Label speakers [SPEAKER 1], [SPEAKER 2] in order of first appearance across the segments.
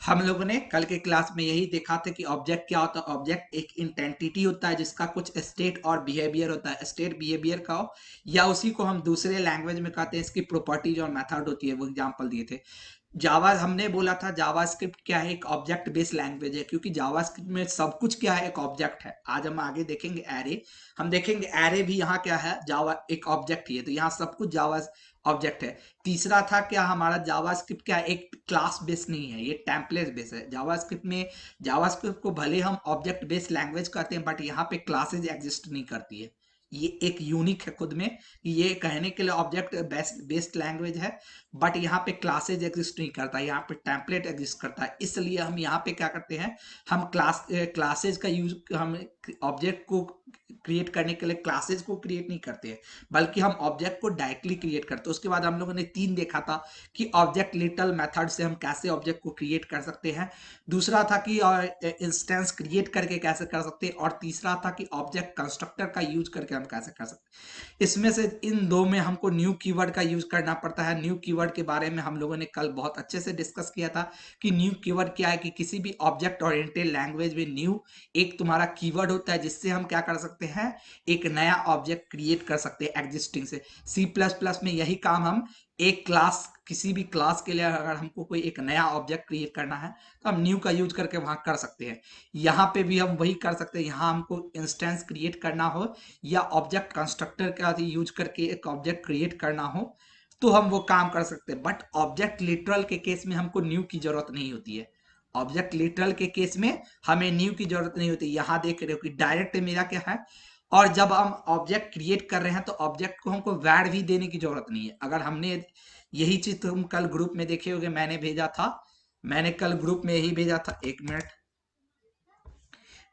[SPEAKER 1] हम लोगों ने कल के क्लास में यही देखा था कि ऑब्जेक्ट क्या होता है। ऑब्जेक्ट एक इंटेंटिटी होता है जिसका कुछ स्टेट और बिहेवियर होता है। स्टेट बिहेवियर का हो या उसी को हम दूसरे लैंग्वेज में कहते हैं, इसकी प्रॉपर्टीज और मेथड होती है, वो एग्जांपल दिए थे। जावा हमने बोला था जावास्क्रिप्ट क्या है, एक ऑब्जेक्ट बेस्ड लैंग्वेज है, क्योंकि जावास्क्रिप्ट में सब कुछ क्या है, एक ऑब्जेक्ट है। आज हम आगे देखेंगे एरे, हम देखेंगे एरे भी यहाँ क्या है, जावा एक ऑब्जेक्ट ही है, तो यहाँ सब कुछ जावा ऑब्जेक्ट है। तीसरा था क्या हमारा, जावास्क्रिप्ट क्या है, एक क्लास बेस्ड नहीं है, ये टेम्पलेट बेस्ड है। जावास्क्रिप्ट में जावास्क्रिप्ट को भले हम ऑब्जेक्ट बेस्ड लैंग्वेज कहते हैं, बट यहाँ पे क्लासेज एग्जिस्ट नहीं करती है। ये एक यूनिक है खुद में, ये कहने के लिए ऑब्जेक्ट बेस्ड लैंग्वेज है, बट यहाँ पे क्लासेज एग्जिस्ट नहीं करता, यहाँ पे टेम्पलेट एग्जिस्ट करता है। इसलिए हम यहाँ पे क्या करते हैं, हम क्लासेज का यूज, हम ऑब्जेक्ट को क्रिएट करने के लिए क्लासेज को क्रिएट नहीं करते हैं, बल्कि हम ऑब्जेक्ट को डायरेक्टली क्रिएट करते हैं। उसके बाद हम लोगों ने 3 देखा था कि ऑब्जेक्ट लिटल मेथड से हम कैसे ऑब्जेक्ट को क्रिएट कर सकते हैं। दूसरा था कि इंस्टेंस क्रिएट करके कैसे कर सकते हैं, और तीसरा था कि ऑब्जेक्ट कंस्ट्रक्टर का यूज करके हम कैसे कर सकते हैं। इसमें से इन दो में हमको न्यू कीवर्ड का यूज करना पड़ता है। न्यू कीवर्ड के बारे में हम लोगों ने कल बहुत अच्छे से डिस्कस किया था कि न्यू कीवर्ड क्या है, कि किसी भी ऑब्जेक्ट ओरिएंटेड लैंग्वेज में न्यू एक तुम्हारा कीवर्ड होता है, जिससे हम क्या कर सकते हैं, एक नया ऑब्जेक्ट क्रिएट कर सकते हैं एग्जिस्टिंग से। सी प्लस प्लस में यही काम हम एक क्लास, किसी भी क्लास के लिए अगर हमको कोई एक नया ऑब्जेक्ट क्रिएट करना है तो हम न्यू का यूज करके वहां कर सकते हैं। यहाँ पे भी हम वही कर सकते हैं, यहाँ हमको इंस्टेंस क्रिएट करना हो या ऑब्जेक्ट कंस्ट्रक्टर का यूज करके एक ऑब्जेक्ट क्रिएट करना हो तो हम वो काम कर सकते हैं। बट ऑब्जेक्ट लिटरल के केस में हमको न्यू की जरूरत नहीं होती है। ऑब्जेक्ट लिटरल के केस में हमें न्यू की जरूरत नहीं होती। यहाँ देख रहे हो कि डायरेक्ट मेरा क्या है, और जब हम ऑब्जेक्ट क्रिएट कर रहे हैं तो ऑब्जेक्ट को हमको वैर भी देने की जरूरत नहीं है। अगर हमने यही चीज तुम कल ग्रुप में देखे होगे, मैंने भेजा था, मैंने कल ग्रुप में यही भेजा था, एक मिनट,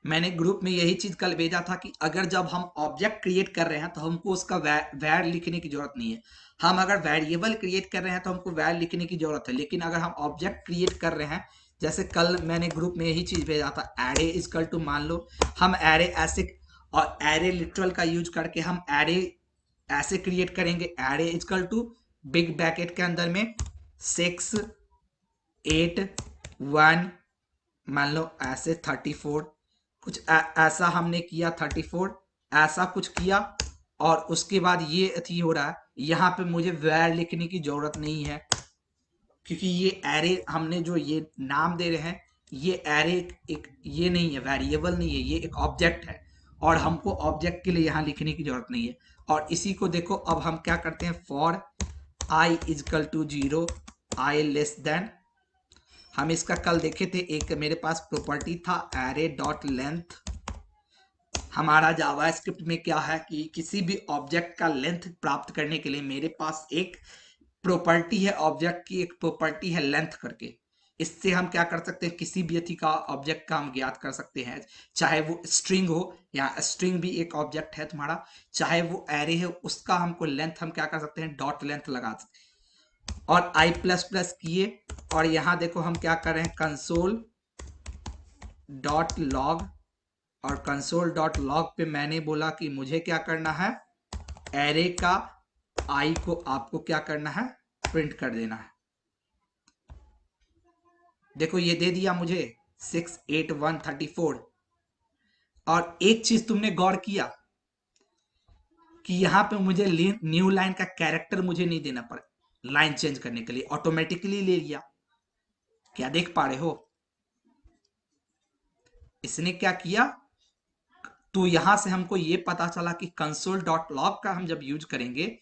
[SPEAKER 1] मैंने ग्रुप में यही चीज कल भेजा था कि अगर जब हम ऑब्जेक्ट क्रिएट कर रहे हैं तो हमको उसका वैर लिखने की जरूरत नहीं है। हम अगर वेरिएबल क्रिएट कर रहे हैं तो हमको वैर लिखने की जरूरत है, लेकिन अगर हम ऑब्जेक्ट क्रिएट कर रहे हैं, जैसे कल मैंने ग्रुप में यही चीज भेजा था, एरे इजकल टू, मान लो हम एरे ऐसे, और एरे लिटरल का यूज करके हम एरे ऐसे क्रिएट करेंगे, array is equal to big bracket के अंदर में 6 8 1, मान लो ऐसे 34, कुछ ऐसा हमने किया, 34 ऐसा कुछ किया, और उसके बाद ये अथी हो रहा है। यहाँ पे मुझे वैर लिखने की जरूरत नहीं है, क्योंकि ये एरे हमने जो ये नाम दे रहे हैं, ये एरे एक ये नहीं है, वेरिएबल नहीं है, ये एक ऑब्जेक्ट है, और हमको ऑब्जेक्ट के लिए यहाँ लिखने की जरूरत नहीं है। और इसी को देखो, अब हम क्या करते हैं, for i is equal to 0, i less than, हम इसका कल देखे थे, एक मेरे पास प्रॉपर्टी था एरे डॉट लेंथ। हमारा जावास्क्रिप्ट में क्या है कि किसी भी ऑब्जेक्ट का लेंथ प्राप्त करने के लिए मेरे पास एक प्रॉपर्टी है, ऑब्जेक्ट की एक प्रॉपर्टी है लेंथ करके। इससे हम क्या कर सकते हैं, किसी भी अति का ऑब्जेक्ट का हम ज्ञात कर सकते हैं, चाहे वो स्ट्रिंग हो, या स्ट्रिंग भी एक ऑब्जेक्ट है तुम्हारा, चाहे वो एरे है, उसका हमको लेंथ हम क्या कर सकते हैं, डॉट लेंथ लगा सकते हैं। और आई प्लस प्लस किए, और यहां देखो हम क्या कर रहे हैं, कंसोल डॉट लॉग, और कंसोल डॉट लॉग पे मैंने बोला कि मुझे क्या करना है, एरे का आई को आपको क्या करना है, प्रिंट कर देना है। देखो ये दे दिया मुझे 6 8 1 34। और एक चीज तुमने गौर किया कि यहां पे मुझे न्यू लाइन का कैरेक्टर मुझे नहीं देना पड़ा, लाइन चेंज करने के लिए ऑटोमेटिकली ले लिया। क्या देख पा रहे हो, इसने क्या किया, तो यहां से हमको ये पता चला कि कंसोल डॉट लॉग का हम जब यूज करेंगे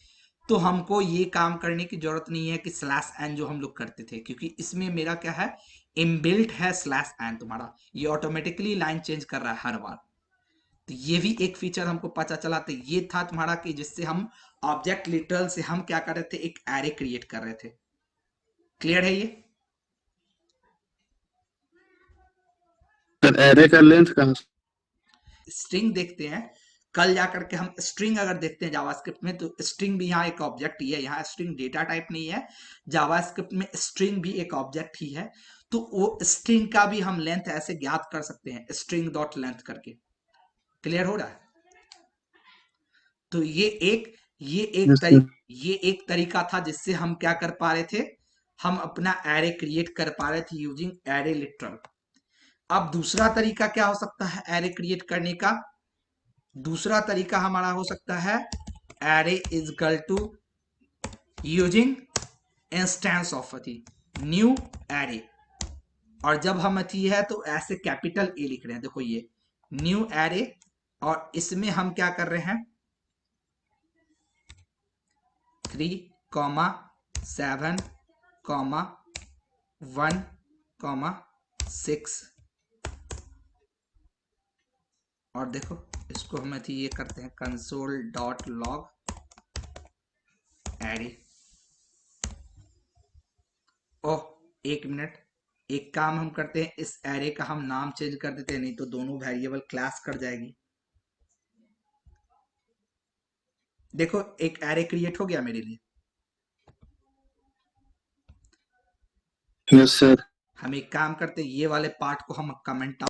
[SPEAKER 1] तो हमको ये काम करने की जरूरत नहीं है कि स्लैश एन जो हम लोग करते थे, क्योंकि इसमें मेरा क्या है, इनबिल्ट है स्लैश एन तुम्हारा, ये ऑटोमेटिकली लाइन चेंज कर रहा है हर बार। तो ये भी एक फीचर हमको पता चला। तो ये था तुम्हारा कि जिससे हम ऑब्जेक्ट लिटरल से हम क्या कर रहे थे, एक एरे क्रिएट कर रहे थे। क्लियर है ये?
[SPEAKER 2] सर एरे का लेंथ कहाँ से?
[SPEAKER 1] स्ट्रिंग देखते हैं, कल जाकर के हम स्ट्रिंग अगर देखते हैं जावास्क्रिप्ट में, तो स्ट्रिंग भी यहाँ एक ऑब्जेक्ट ही है। यहाँ स्ट्रिंग डेटा टाइप नहीं है, जावास्क्रिप्ट में स्ट्रिंग भी एक ऑब्जेक्ट ही है। तो वो स्ट्रिंग का भी हम लेंथ ऐसे ज्ञात कर सकते हैं, स्ट्रिंग डॉट लेंथ करके। क्लियर हो रहा है? तो ये एक
[SPEAKER 2] जिससे
[SPEAKER 1] तरीका था जिससे हम क्या कर पा रहे थे, हम अपना एरे क्रिएट कर पा रहे थे यूजिंग एरे लिटरल। अब दूसरा तरीका क्या हो सकता है एरे क्रिएट करने का? दूसरा तरीका हमारा हो सकता है array is equal to using instance of new array. और जब हम अथी है तो ऐसे कैपिटल ए लिख रहे हैं, देखो ये न्यू एरे, और इसमें हम क्या कर रहे हैं 3,7,1,6। और देखो इसको हम ये करते हैं कंसोल डॉट लॉग एरे। ओह एक मिनट, एक काम हम करते हैं, इस एरे का हम नाम चेंज कर देते हैं, नहीं तो दोनों वेरिएबल क्लास कर जाएगी। देखो एक एरे क्रिएट हो गया मेरे लिए।
[SPEAKER 2] Yes sir.
[SPEAKER 1] हम एक काम करते हैं, ये वाले पार्ट को हम कमेंट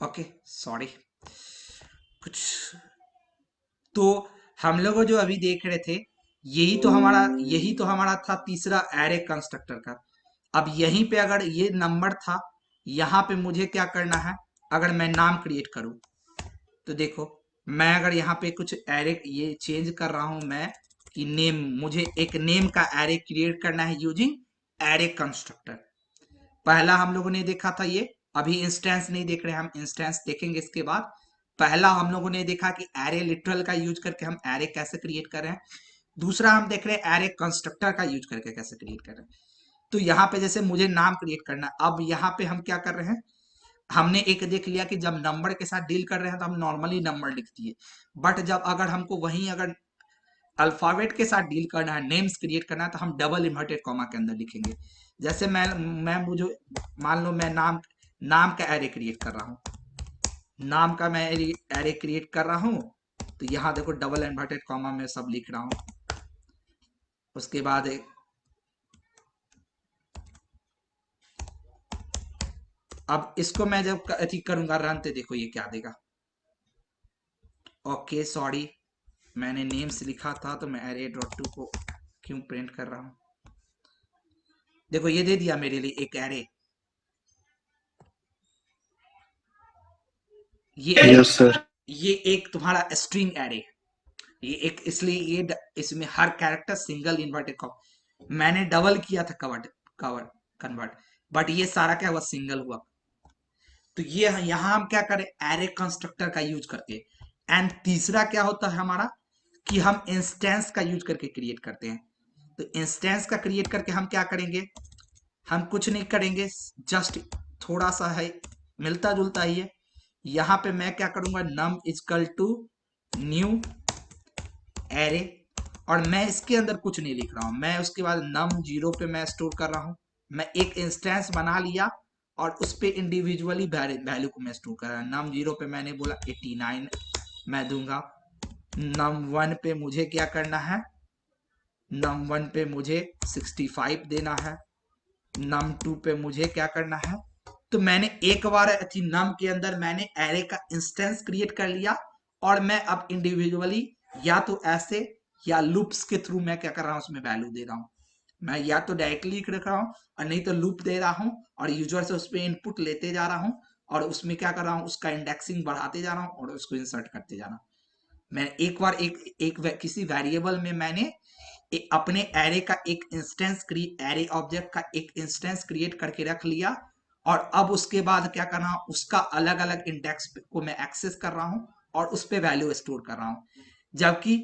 [SPEAKER 1] ओके सॉरी कुछ। तो हम लोग जो अभी देख रहे थे यही तो हमारा था तीसरा एरे कंस्ट्रक्टर का। अब यहीं पे अगर ये नंबर था, यहाँ पे मुझे क्या करना है, अगर मैं नाम क्रिएट करूं तो देखो मैं अगर यहाँ पे कुछ एरे ये चेंज कर रहा हूं मैं कि नेम, मुझे एक नेम का एरे क्रिएट करना है यूजिंग एरे कंस्ट्रक्टर। पहला हम लोगों ने देखा था ये, अभी इंस्टेंस नहीं देख रहे हैं, हम इंस्टेंस देखेंगे इसके बाद। पहला हम लोगों ने देखा कि एरे लिटरल का यूज करके हम एरे कैसे क्रिएट कर रहे हैं। दूसरा हम देख रहे हैं एरे कंस्ट्रक्टर का यूज करके कैसे क्रिएट कर रहे हैं। तो यहाँ पे जैसे मुझे नाम क्रिएट करना, अब यहाँ पे हम क्या कर रहे हैं, हमने एक देख लिया कि जब नंबर के साथ डील कर रहे हैं तो हम नॉर्मली नंबर लिख दिए, बट जब अगर हमको वहीं अगर अल्फाबेट के साथ डील करना है, नेम्स क्रिएट करना है, तो हम डबल इन्वर्टेड कॉमा के अंदर लिखेंगे। जैसे मैं मुझे मान लो मैं नाम का एरे क्रिएट कर रहा हूँ, नाम का मैं एरे क्रिएट कर रहा हूँ, तो यहाँ देखो डबल इन्वर्टेड कॉमा में सब लिख रहा हूँ। उसके बाद अब इसको मैं जब अथी करूंगा रन, तो देखो ये क्या देगा। ओके सॉरी, मैंने नेम्स लिखा था तो मैं एरे डॉट टू को क्यों प्रिंट कर रहा हूँ। देखो ये दे दिया मेरे लिए एक एरे,
[SPEAKER 2] यस सर।
[SPEAKER 1] ये एक तुम्हारा स्ट्रिंग एरे, ये एक इसलिए ये इसमें हर कैरेक्टर सिंगल इन्वर्टेड कॉमा, मैंने डबल किया था कन्वर्ट, बट ये सारा क्या हुआ सिंगल हुआ। तो ये यहां हम क्या करें एरे कंस्ट्रक्टर का यूज करके। एंड तीसरा क्या होता है हमारा कि हम इंस्टेंस का यूज करके क्रिएट करते हैं। तो इंस्टेंस का क्रिएट करके हम क्या करेंगे, हम कुछ नहीं करेंगे, जस्ट थोड़ा सा है मिलता जुलता ही है। यहां पे मैं क्या करूंगा नम इजकल टू न्यू एरे, और मैं इसके अंदर कुछ नहीं लिख रहा हूं, मैं उसके बाद num 0 पे मैं स्टोर कर रहा हूं। मैं एक इंस्टेंस बना लिया और उस पे इंडिविजुअली वैल्यू को मैं स्टोर कर रहा हूं। num 0 पे मैंने बोला 89 मैं दूंगा। num 1 पे मुझे क्या करना है, num 1 पे मुझे 65 देना है। num 2 पे मुझे क्या करना है, तो मैंने एक बार नम के अंदर मैंने एरे का इंस्टेंस क्रिएट कर लिया, और मैं अब इंडिविजुअली या तो ऐसे या लूप्स के थ्रू मैं क्या कर रहा हूं उसमें वैल्यू दे रहा हूं। मैं या तो डायरेक्टली लिख रहा हूं और नहीं तो लूप दे रहा हूं, और यूजर से उस पर इनपुट लेते जा रहा हूं, और उसमें क्या कर रहा हूं उसका इंडेक्सिंग बढ़ाते जा रहा हूं और उसको इंसर्ट करते जा रहा हूं। मैं एक बार किसी वेरिएबल में मैंने अपने एरे का एक इंस्टेंस एरे ऑब्जेक्ट का एक इंस्टेंस क्रिएट करके रख लिया, और अब उसके बाद क्या कर रहा हूं उसका अलग अलग इंडेक्स को मैं एक्सेस कर रहा हूं और उस पर वैल्यू स्टोर कर रहा हूं। जबकि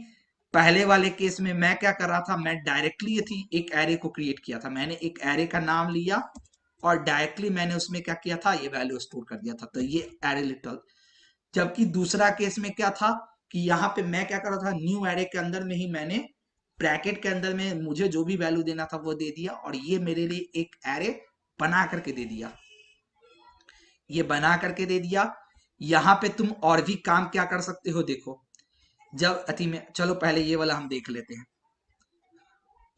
[SPEAKER 1] पहले वाले केस में मैं क्या कर रहा था, मैं डायरेक्टली थी एक एरे को क्रिएट किया था, मैंने एक एरे का नाम लिया और डायरेक्टली मैंने उसमें क्या किया था ये वैल्यू स्टोर कर दिया था, तो ये एरे लिटल। जबकि दूसरा केस में क्या था कि यहाँ पे मैं क्या कर रहा था न्यू एरे के अंदर में ही मैंने ब्रैकेट के अंदर में मुझे जो भी वैल्यू देना था वो दे दिया, और ये मेरे लिए एक एरे बना करके दे दिया, ये बना करके दे दिया। यहाँ पे तुम और भी काम क्या कर सकते हो, देखो जब अति में, चलो पहले ये वाला हम देख लेते हैं,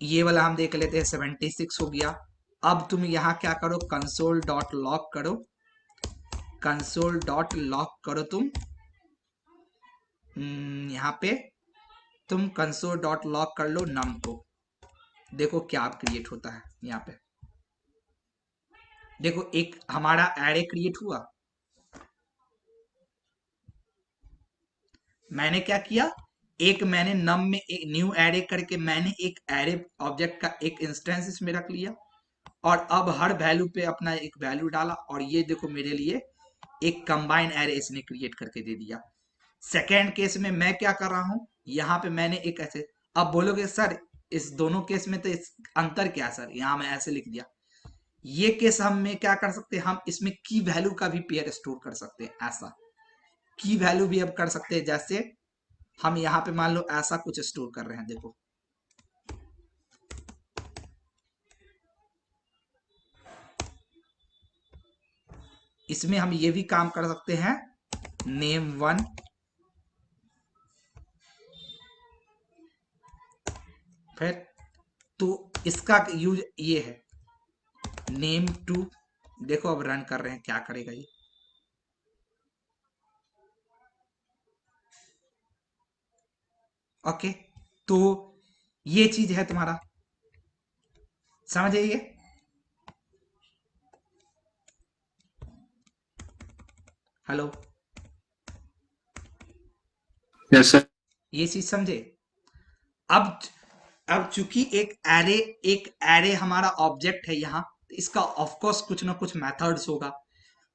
[SPEAKER 1] ये वाला हम देख लेते हैं 76 हो गया। अब तुम यहाँ क्या करो कंसोल डॉट लॉग करो, कंसोल डॉट लॉग करो तुम यहाँ पे तुम कंसोल डॉट लॉग कर लो नम को, देखो क्या क्रिएट होता है यहाँ पे। देखो एक हमारा एरे क्रिएट हुआ, मैंने क्या किया, एक मैंने नम में एक न्यू एरे करके मैंने एक एरे ऑब्जेक्ट का एक इंस्टेंस इसमें रख लिया, और अब हर वैल्यू पे अपना एक वैल्यू डाला, और ये देखो मेरे लिए एक कंबाइन एरे इसने क्रिएट करके दे दिया। सेकेंड केस में मैं क्या कर रहा हूं, यहाँ पे मैंने एक ऐसे, अब बोलोगे सर इस दोनों केस में तो इस अंतर क्या है सर, यहाँ मैं ऐसे लिख दिया। ये केस हम में क्या कर सकते हैं, हम इसमें की वैल्यू का भी पेयर स्टोर कर सकते हैं, ऐसा की वैल्यू भी अब कर सकते हैं। जैसे हम यहाँ पे मान लो ऐसा कुछ स्टोर कर रहे हैं, देखो इसमें हम ये भी काम कर सकते हैं, नेम वन, फिर तो इसका यूज ये है नेम टू। देखो अब रन कर रहे हैं, क्या करेगा ये, ओके। तो ये चीज है तुम्हारा, समझ आइए। Hello,
[SPEAKER 2] yes sir.
[SPEAKER 1] ये चीज समझे। अब अब चूंकि एक एरे हमारा ऑब्जेक्ट है यहाँ, इसका ऑफ कोर्स कुछ ना कुछ मेथड्स होगा।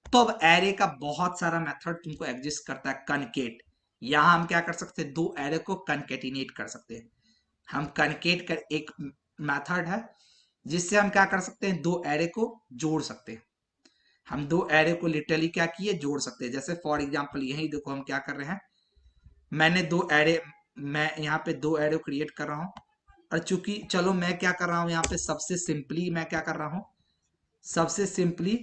[SPEAKER 1] तो अब एरे का बहुत सारा मेथड तुमको एग्जिस्ट करता है। कनकेट, यहाँ हम क्या कर सकते हैं, दो एरे को कनकेटिनेट कर सकते हैं। हम कनकेट कर एक मेथड है जिससे हम क्या कर सकते हैं, दो एरे को जोड़ सकते हैं। हम दो एरे को लिटरली क्या किए, जोड़ सकते हैं। जैसे फॉर एग्जांपल यही देखो हम क्या कर रहे हैं, मैंने दो एरे, मैं यहाँ पे दो एरे क्रिएट कर रहा हूँ। और चूंकि चलो मैं क्या कर रहा हूँ यहाँ पे, सबसे सिंपली मैं क्या कर रहा हूँ, सबसे सिंपली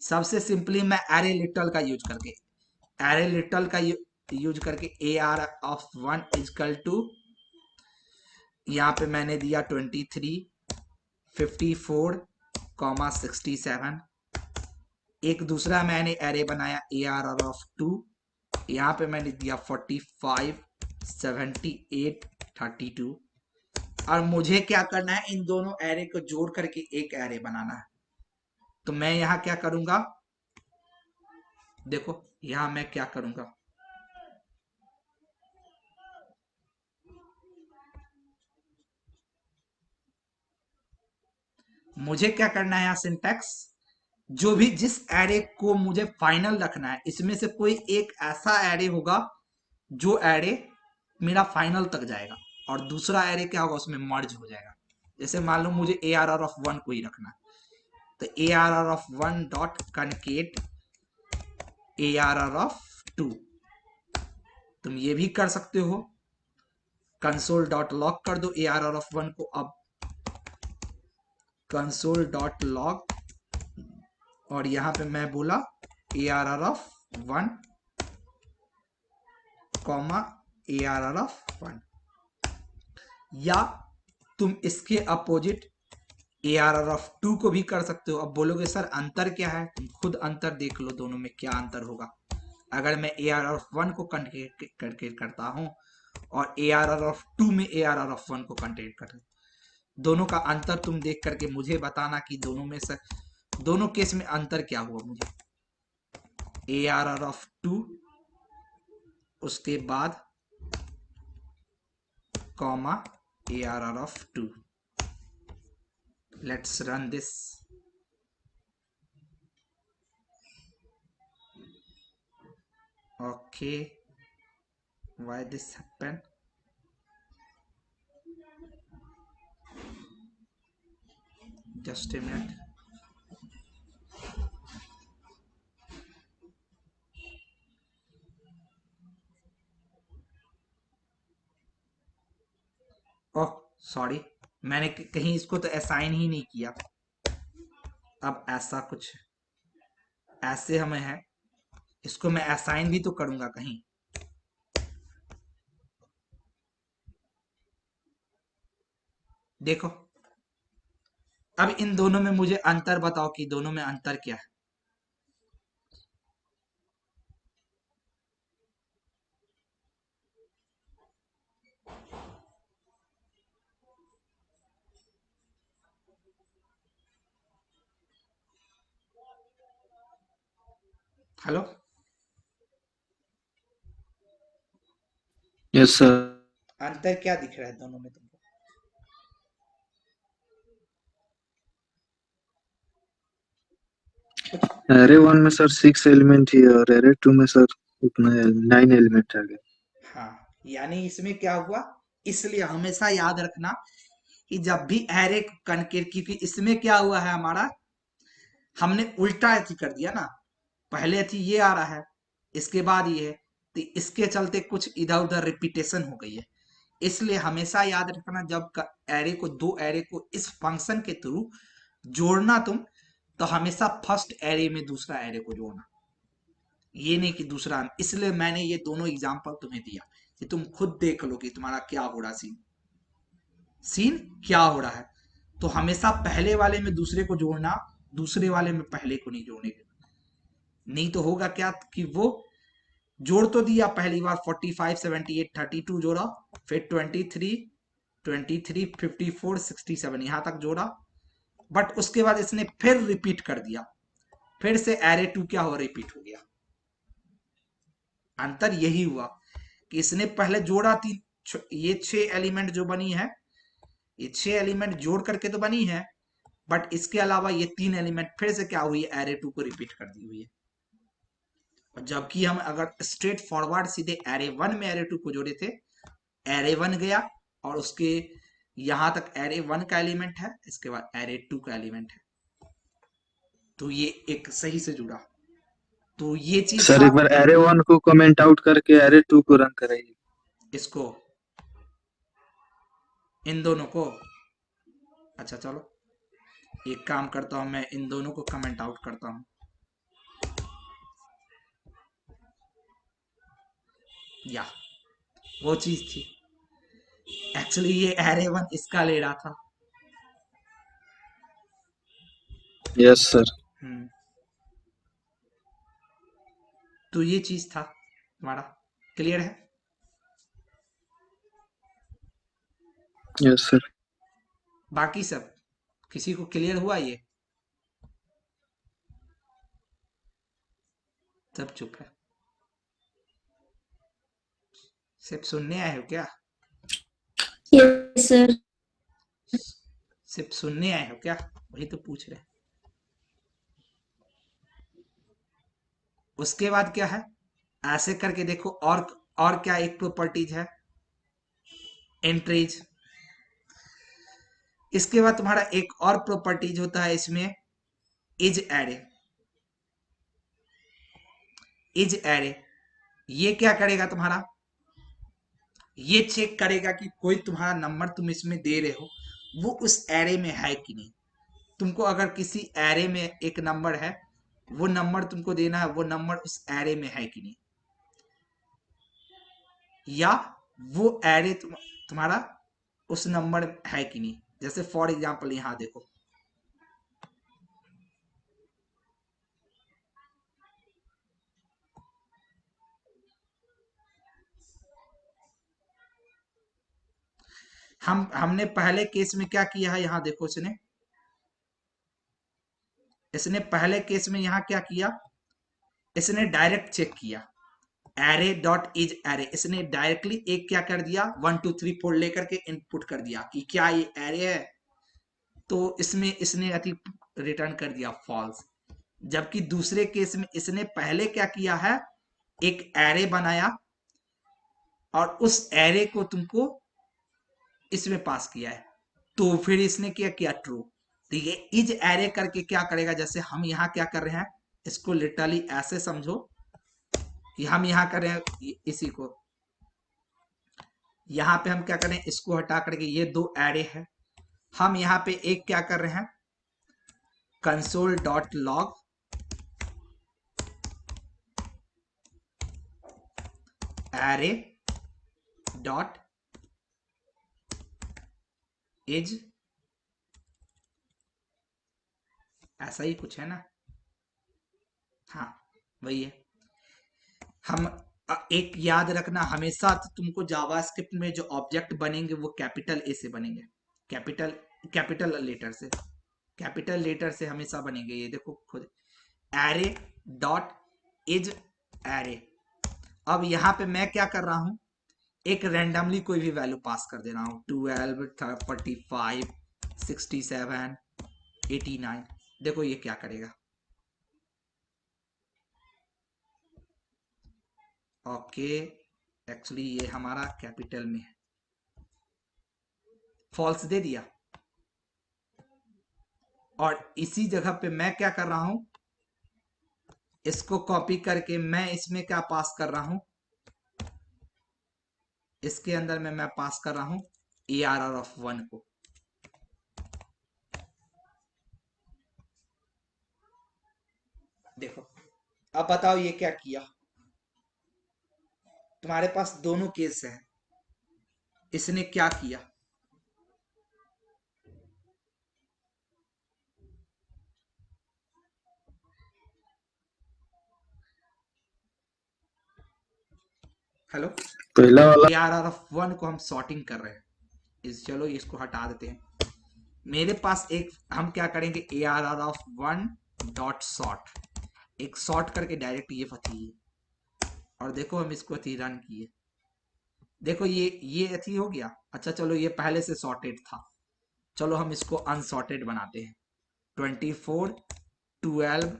[SPEAKER 1] सबसे सिंपली मैं एरे लिटल का यूज करके, एरे लिटल का यूज करके AR(1) इजकल टू, यहाँ पे मैंने दिया 23, 54, 67। एक दूसरा मैंने एरे बनाया AR(2), यहाँ पे मैंने दिया 45, 78, 32। और मुझे क्या करना है, इन दोनों एरे को जोड़ करके एक एरे बनाना है। तो मैं यहाँ क्या करूंगा, देखो यहाँ मैं क्या करूंगा, मुझे क्या करना है यहाँ सिंटैक्स, जो भी जिस एरे को मुझे फाइनल रखना है, इसमें से कोई एक ऐसा एरे होगा जो एरे मेरा फाइनल तक जाएगा, और दूसरा एरे क्या होगा, उसमें मर्ज हो जाएगा। जैसे मान लो मुझे ARR(1) को ही रखना है, तो ARR(1) डॉट कनकेट ARR(2). तुम ये भी कर सकते हो, कंसोल डॉट लॉग कर दो ARR(1) को। अब कंसोल डॉट लॉग, और यहां पे मैं बोला ARR(1) कॉमा ARR(1), या तुम इसके अपोजिट ARR(2) को भी कर सकते हो। अब बोलोगे सर अंतर क्या है, तुम खुद अंतर देख लो, दोनों में क्या अंतर होगा। अगर मैं ARR(1) को कंटेट करता हूं और ARR(2) में ARR(1) को कंटेट करता हूं, दोनों का अंतर तुम देख करके मुझे बताना कि दोनों में से दोनों केस में अंतर क्या हुआ। मुझे ARR(2) उसके बाद comma ARR(2). Let's run this. Okay, why this happen, just a minute। Oh sorry, मैंने कहीं इसको तो असाइन ही नहीं किया। अब ऐसा कुछ ऐसे हमें है, इसको मैं असाइन भी तो करूंगा कहीं। देखो अब इन दोनों में मुझे अंतर बताओ कि दोनों में अंतर क्या है। Hello,
[SPEAKER 2] yes sir.
[SPEAKER 1] अंतर क्या दिख रहा है दोनों में तुमको? कुछ?
[SPEAKER 2] एरे वन में सर 6 एलिमेंट ही है और एरे टू में सर उतना 9 एलिमेंट आ गया।
[SPEAKER 1] हाँ, यानी इसमें क्या हुआ, इसलिए हमेशा याद रखना कि जब भी एरे कनकेट, क्योंकि इसमें क्या हुआ है हमारा, हमने उल्टा अथी कर दिया ना, पहले अथी ये आ रहा है, इसके बाद ये है, तो इसके चलते कुछ इधर उधर रिपीटेशन हो गई है। इसलिए हमेशा याद रखना, जब एरे को, दो एरे को इस फंक्शन के थ्रू जोड़ना तुम, तो हमेशा फर्स्ट एरे में दूसरा एरे को जोड़ना, ये नहीं कि दूसरा। इसलिए मैंने ये दोनों एग्जांपल तुम्हें दिया कि तुम खुद देख लो कि तुम्हारा क्या हो रहा, सीन सीन क्या हो रहा है। तो हमेशा पहले वाले में दूसरे को जोड़ना, दूसरे वाले में पहले को नहीं जोड़ने के, नहीं तो होगा क्या कि वो जोड़ तो दिया पहली बार 45 78 32 जोड़ा, फिर 23 54 67 यहां तक जोड़ा, बट उसके बाद इसने फिर रिपीट कर दिया, फिर से एरे टू क्या हो, रिपीट हो गया। अंतर यही हुआ कि इसने पहले जोड़ा तीन, ये 6 एलिमेंट जो बनी है, ये 6 एलिमेंट जोड़ करके तो बनी है, बट इसके अलावा ये 3 एलिमेंट फिर से क्या हुई है, एरे टू को रिपीट कर दी हुई है। और जबकि हम अगर स्ट्रेट फॉरवर्ड सीधे एरे वन में एरे टू को जोड़े थे, एरे वन गया और उसके यहां तक एरे वन का एलिमेंट है, इसके बाद एरे टू का एलिमेंट है, तो ये एक सही से जुड़ा। तो ये चीज
[SPEAKER 2] सर
[SPEAKER 1] था।
[SPEAKER 2] एक बार एरे वन को कमेंट आउट करके एरे टू को रन कराइए।
[SPEAKER 1] इसको, इन दोनों को, अच्छा चलो, एक काम करता हूं, मैं इन दोनों को कमेंट आउट करता हूं। या वो चीज थी, एक्चुअली ये एरे वन इसका ले रहा था।
[SPEAKER 2] Yes sir.
[SPEAKER 1] हम्म, तो ये चीज था हमारा, क्लियर है?
[SPEAKER 2] Yes sir.
[SPEAKER 1] बाकी सब किसी को क्लियर हुआ ये? सब चुप है, सिर्फ सुनने आए हो क्या?
[SPEAKER 3] Yes sir.
[SPEAKER 1] सिर्फ सुनने आए हो क्या, वही तो पूछ रहे। उसके बाद क्या है, ऐसे करके देखो, और क्या एक प्रॉपर्टीज है, एंट्रीज। इसके बाद तुम्हारा एक और प्रॉपर्टीज होता है इसमें, इज एरे। इज एरे ये क्या करेगा तुम्हारा, ये चेक करेगा कि कोई तुम्हारा नंबर तुम इसमें दे रहे हो, वो उस एरे में है कि नहीं। तुमको अगर किसी एरे में एक नंबर है, वो नंबर तुमको देना है, वो नंबर उस एरे में है कि नहीं, या वो एरे तुम्हारा उस नंबर है कि नहीं। जैसे फॉर एग्जांपल यहां देखो, हमने पहले केस में क्या किया है, यहां देखो, इसने इसने पहले केस में यहां क्या किया, इसने डायरेक्ट चेक किया, एरे डॉट इज एरे, इसने डायरेक्टली एक क्या कर दिया, 1 2 3 4 लेकर के इनपुट कर दिया कि क्या ये एरे है, तो इसमें इसने अति रिटर्न कर दिया फॉल्स। जबकि दूसरे केस में इसने पहले क्या किया है, एक एरे बनाया और उस एरे को तुमको इसमें पास किया है, तो फिर इसने क्या किया, ट्रू। तो ये इज एरे करके क्या करेगा, जैसे हम यहाँ क्या कर रहे हैं, इसको लिटरली ऐसे समझो कि हम यहाँ कर रहे हैं इसी को, यहाँ पे हम क्या करें, इसको हटा करके ये दो एरे है, हम यहाँ पे एक क्या कर रहे हैं, console dot log array dot is, ऐसा ही कुछ है ना, हाँ वही है। हम एक याद रखना हमेशा, तो तुमको जावास्क्रिप्ट में जो ऑब्जेक्ट बनेंगे वो कैपिटल ए से बनेंगे, कैपिटल कैपिटल लेटर से, कैपिटल लेटर से हमेशा बनेंगे। ये देखो खुद, एरे डॉट इज एरे। अब यहाँ पे मैं क्या कर रहा हूं, एक रैंडमली कोई भी वैल्यू पास कर दे रहा हूं, 12, 45, 67, 89। देखो ये क्या करेगा। ओके, एक्चुअली ये हमारा कैपिटल में है, फॉल्स दे दिया। और इसी जगह पे मैं क्या कर रहा हूं, इसको कॉपी करके मैं इसमें क्या पास कर रहा हूं, इसके अंदर में मैं पास कर रहा हूं ARR ऑफ 1 को। देखो अब बताओ ये क्या किया। तुम्हारे पास दोनों केस है, इसने क्या किया, हेलो,
[SPEAKER 2] पहला वाला
[SPEAKER 1] ARR ऑफ 1 को हम सॉर्टिंग कर रहे हैं। चलो इसको हटा देते हैं। मेरे पास एक, हम क्या करेंगे, ARR ऑफ 1 डॉट सॉर्ट, एक सॉर्ट करके डायरेक्ट ये फती है। और देखो हम इसको रन किए, देखो ये अथी हो गया। अच्छा चलो ये पहले से सॉर्टेड था, चलो हम इसको अनसॉर्टेड बनाते हैं। 24, 12,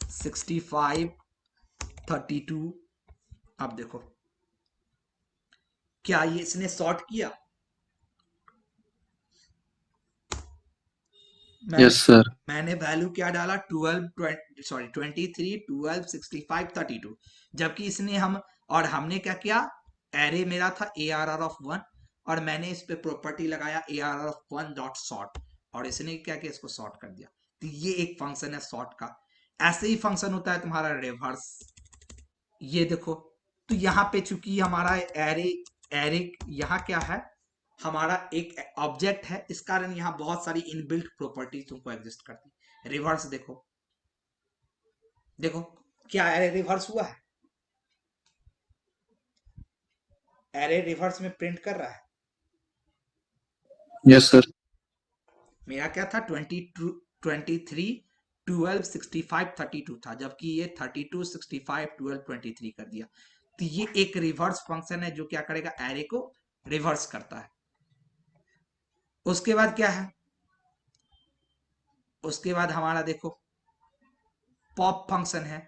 [SPEAKER 1] 65, 32। अब देखो क्या ये इसने सॉर्ट किया। मैंने
[SPEAKER 2] यस सर।
[SPEAKER 1] मैंने वैल्यू क्या डाला, 23, 12, 65, 32। जबकि इसने हम, और हमने क्या किया, एरे मेरा था ARR ऑफ 1, और मैंने इस पे प्रॉपर्टी लगाया ARR ऑफ 1 डॉट सॉर्ट, और इसने क्या किया, इसको सॉर्ट कर दिया। तो ये एक फंक्शन है सॉर्ट का। ऐसे ही फंक्शन होता है तुम्हारा रिवर्स, ये देखो। तो यहाँ पे चूंकि हमारा एरे एरे यहाँ क्या है, हमारा एक ऑब्जेक्ट है, इस कारण यहाँ बहुत सारी इनबिल्ट प्रॉपर्टीज तुमको एग्जिस्ट करती है। रिवर्स देखो, देखो क्या एरे रिवर्स हुआ है, एरे रिवर्स में प्रिंट कर रहा है।
[SPEAKER 2] Yes sir.
[SPEAKER 1] मेरा क्या था, 22, 23, 12, 65, 32 था, जबकि ये 32, 65, 12, 23 कर दिया। तो ये एक रिवर्स फंक्शन है जो क्या करेगा, एरे को रिवर्स करता है। उसके बाद क्या है, उसके बाद हमारा देखो पॉप फंक्शन है।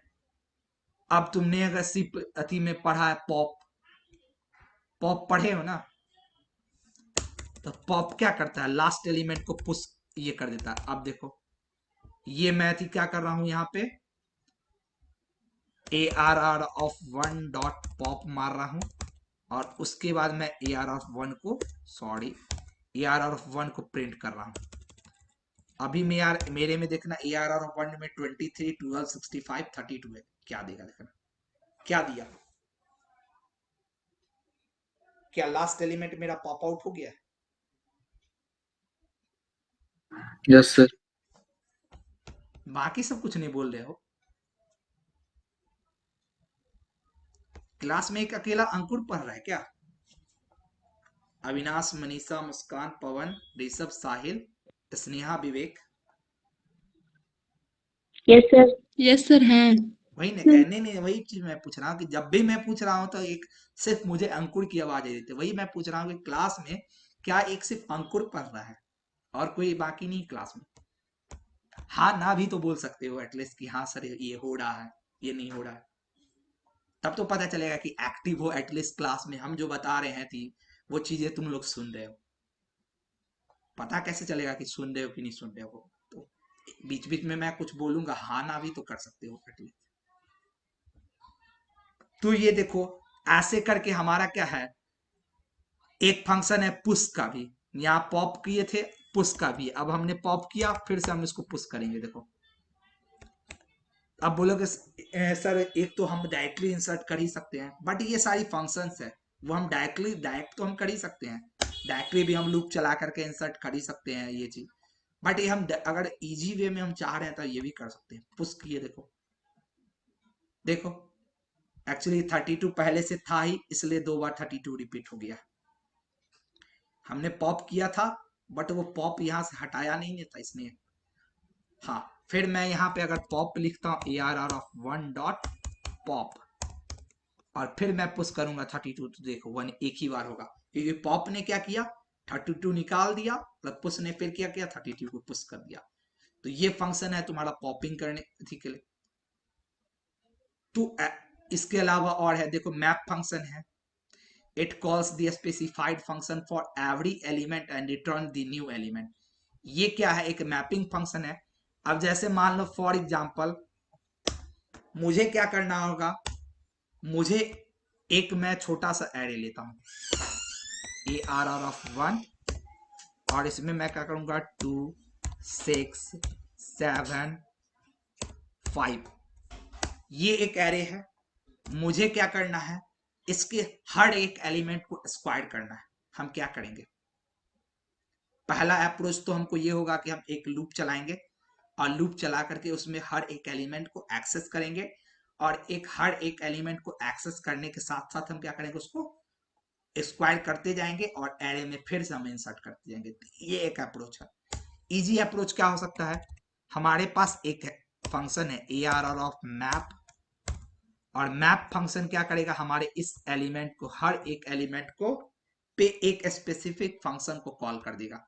[SPEAKER 1] अब तुमने अगर सी अति में पढ़ा है, पॉप पॉप पढ़े हो ना, तो पॉप क्या करता है, लास्ट एलिमेंट को पुश ये कर देता है। अब देखो ये मैं थी क्या कर रहा हूं, यहाँ पे ARR ऑफ 1 डॉट पॉप मार रहा हूं, और उसके बाद मैं ARR ऑफ 1 को, सॉरी, ARR ऑफ 1 को प्रिंट कर रहा हूं। अभी मेरे में देखना ARR ऑफ 1 में 23, 12, 65, 32 है। क्या देगा, देखना क्या दिया, क्या लास्ट एलिमेंट मेरा पॉप आउट हो गया।
[SPEAKER 2] Yes sir.
[SPEAKER 1] बाकी सब कुछ नहीं बोल रहे हो। क्लास में एक अकेला अंकुर पढ़ रहा है क्या। Avinash, Manisha, Muskan, Pawan, Rishabh, Sahil, Sneha, Vivek.
[SPEAKER 3] Yes sir. Yes sir हैं।
[SPEAKER 1] वही नहीं कहने नहीं, वही चीज मैं पूछ रहा हूँ कि जब भी मैं पूछ रहा हूँ तो एक सिर्फ मुझे अंकुर की आवाज आई देती है। वही मैं पूछ रहा हूँ कि क्लास में क्या एक सिर्फ अंकुर पढ़ रहा है और कोई बाकी नहीं क्लास में। हाँ ना भी तो बोल सकते हो एटलीस्ट कि हाँ सर ये हो रहा है, ये नहीं हो रहा है, तब तो पता चलेगा कि एक्टिव हो एटलीस्ट क्लास में। हम जो बता रहे हैं थी वो चीजें तुम लोग सुन रहे हो, पता कैसे चलेगा कि सुन रहे हो कि नहीं सुन रहे हो। तो बीच बीच में मैं कुछ बोलूंगा, हाँ ना भी तो कर सकते हो एटलीस्ट। तो ये देखो ऐसे करके हमारा क्या है, एक फंक्शन है पुश का भी, यहाँ पॉप किए थे, पुश का भी। अब हमने पॉप किया, फिर से हम इसको पुश करेंगे। देखो अब बोलोगे सर एक तो हम डायरेक्टली इंसर्ट कर ही सकते हैं, बट ये सारी फंक्शंस है वो हम डायरेक्ट तो हम कर ही सकते हैं। डायरेक्टली भी हम लूप चला करके इंसर्ट कर ही सकते हैं ये चीज, बट ये हम अगर इजी वे में हम चाह रहे हैं तो ये भी कर सकते हैं। पुश किए, देखो देखो एक्चुअली 32 पहले से था ही, इसलिए 2 बार 32 रिपीट हो गया। हमने पॉप किया था बट वो पॉप यहां से हटाया नहीं था इसने। हाँ फिर मैं यहाँ पे अगर पॉप लिखता हूँ ARR ऑफ 1 डॉट पॉप, और फिर मैं पुश करूंगा 32, तो देखो 1 एक ही बार होगा, क्योंकि पॉप ने क्या किया 32 निकाल दिया, मतलब पुश ने फिर क्या किया 32 को पुश कर दिया। तो ये फंक्शन है तुम्हारा पॉपिंग करने के लिए। तो इसके अलावा और है, देखो मैप फंक्शन है, it calls the specified function for every element and return the new element. ये क्या है, एक मैपिंग फंक्शन है। अब जैसे मान लो फॉर एग्जांपल मुझे क्या करना होगा, मुझे एक मैं छोटा सा एरे लेता हूं ARR ऑफ 1, और इसमें मैं क्या करूंगा 2 6 7 5, ये एक एरे है। मुझे क्या करना है, इसके हर एक एलिमेंट को स्क्वायर करना है। हम क्या करेंगे, पहला अप्रोच तो हमको ये होगा कि हम एक लूप चलाएंगे, और लूप चला करके उसमें हर एक एलिमेंट को एक्सेस करेंगे, और हर एक एलिमेंट को एक्सेस करने के साथ साथ हम क्या करेंगे, उसको स्क्वायर करते जाएंगे और एरे में फिर से हम इंसर्ट करते जाएंगे। ये एक अप्रोच है। इजी अप्रोच क्या हो सकता है, हमारे पास एक फंक्शन है ARR ऑफ मैप, और मैप फंक्शन क्या करेगा, हमारे इस एलिमेंट को, हर एक एलिमेंट को पे एक स्पेसिफिक फंक्शन को कॉल कर देगा।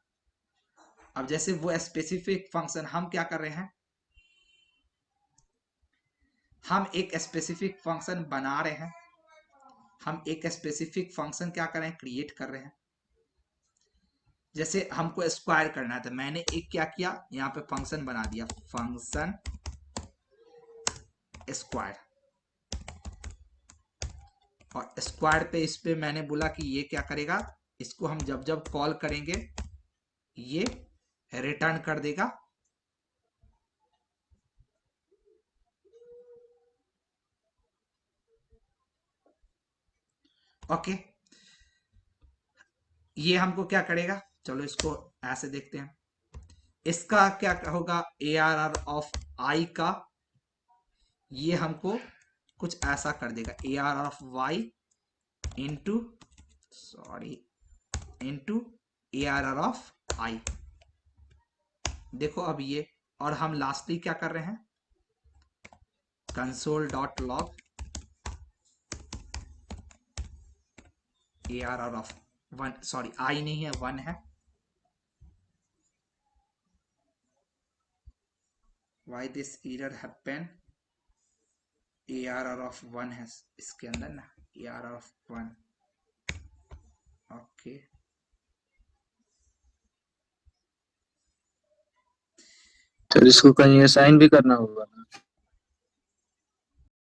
[SPEAKER 1] अब जैसे वो स्पेसिफिक फंक्शन हम क्या कर रहे हैं, हम एक स्पेसिफिक फंक्शन बना रहे हैं, हम एक स्पेसिफिक फंक्शन क्या कर रहे हैं, क्रिएट कर रहे हैं। जैसे हमको स्क्वायर करना है, तो मैंने एक क्या किया, यहाँ पे फंक्शन बना दिया, फंक्शन स्क्वायर, और स्क्वायर पे इस पे मैंने बोला कि ये क्या करेगा, इसको हम जब जब कॉल करेंगे ये रिटर्न कर देगा। ओके, ये हमको क्या करेगा, चलो इसको ऐसे देखते हैं। इसका क्या होगा, ARR ऑफ I का ये हमको कुछ ऐसा कर देगा, ARR of Y into ARR of I। देखो अब ये, और हम लास्टली क्या कर रहे हैं, console.log ARR of 1, sorry I नहीं है 1 है, why this error happen, ARR of 1 है इसके अंदर ना, ARR ऑफ 1। ओके,
[SPEAKER 2] तो इसको कहीं असाइन भी करना होगा ना।